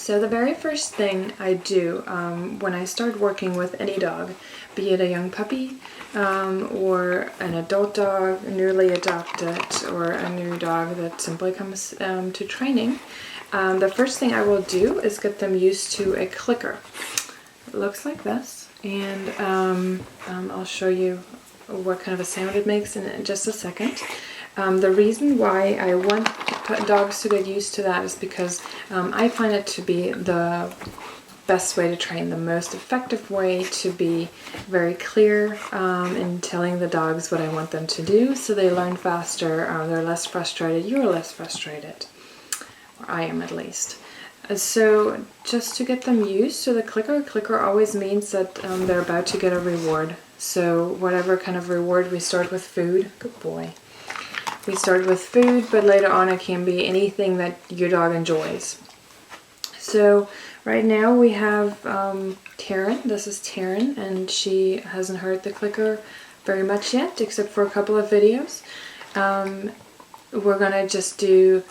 So the very first thing I do when I start working with any dog, be it a young puppy or an adult dog, newly adopted, or a new dog that simply comes to training, the first thing I will do is get them used to a clicker. It looks like this, and I'll show you what kind of a sound it makes in just a second. The reason why I want dogs to get used to that is because I find it to be the best way to train, the most effective way to be very clear in telling the dogs what I want them to do, so they learn faster, they're less frustrated, you're less frustrated, or I am at least. So just to get them used to the clicker always means that they're about to get a reward. So whatever kind of reward, we start with food, good boy. We start with food, but later on it can be anything that your dog enjoys. So right now we have Taryn. This is Taryn, and she hasn't heard the clicker very much yet, except for a couple of videos. We're gonna just do,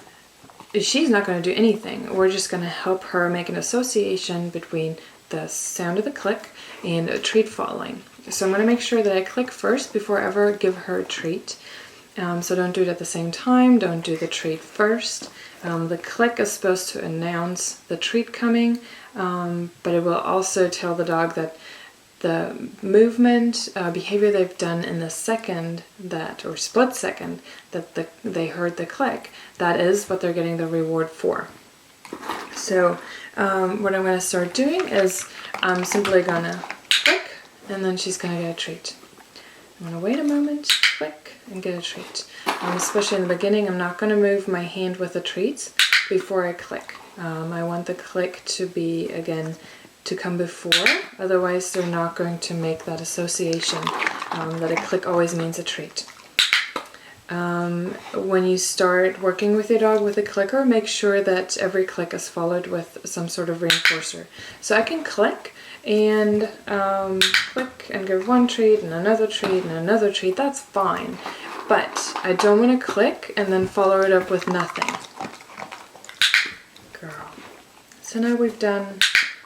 she's not gonna do anything. We're just gonna help her make an association between the sound of the click and a treat falling. So I'm gonna make sure that I click first before I ever give her a treat. So don't do it at the same time, don't do the treat first. The click is supposed to announce the treat coming, but it will also tell the dog that the movement, behavior they've done in the second that, or split second, that they heard the click, that is what they're getting the reward for. So what I'm going to start doing is I'm simply going to click, and then she's going to get a treat. I'm going to wait a moment, click, and get a treat. Especially in the beginning, I'm not going to move my hand with the treats before I click. I want the click to be, again, to come before, otherwise they're not going to make that association that a click always means a treat. When you start working with your dog with a clicker, make sure that every click is followed with some sort of reinforcer. So I can click and click and give one treat and another treat and another treat, that's fine. But I don't want to click and then follow it up with nothing. Girl. So now we've done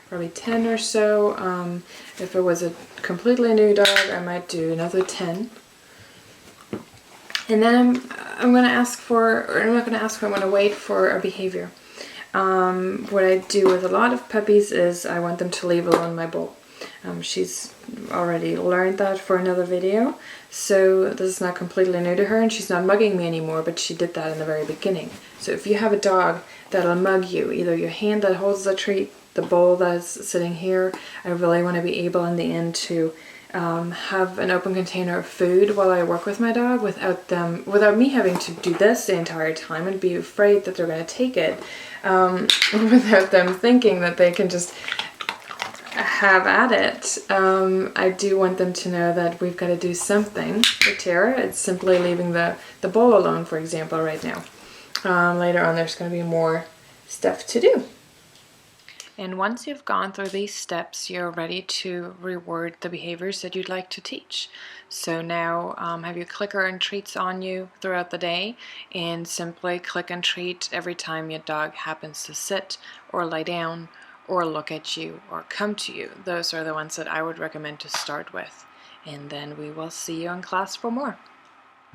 probably 10 or so. If it was a completely new dog, I might do another 10. And then I'm going to ask for, or I'm not going to ask for, I'm going to wait for a behavior. What I do with a lot of puppies is I want them to leave alone my bowl. She's already learned that for another video, so this is not completely new to her, and she's not mugging me anymore, but she did that in the very beginning. So if you have a dog that'll mug you, either your hand that holds the treat, the bowl that's sitting here, I really want to be able in the end to have an open container of food while I work with my dog without me having to do this the entire time and be afraid that they're going to take it, without them thinking that they can just have at it. I do want them to know that we've got to do something. With Tara, it's simply leaving the bowl alone, for example, right now. Later on there's going to be more stuff to do. And once you've gone through these steps, you're ready to reward the behaviors that you'd like to teach. So now have your clicker and treats on you throughout the day, and simply click and treat every time your dog happens to sit or lie down or look at you or come to you. Those are the ones that I would recommend to start with. And then we will see you in class for more.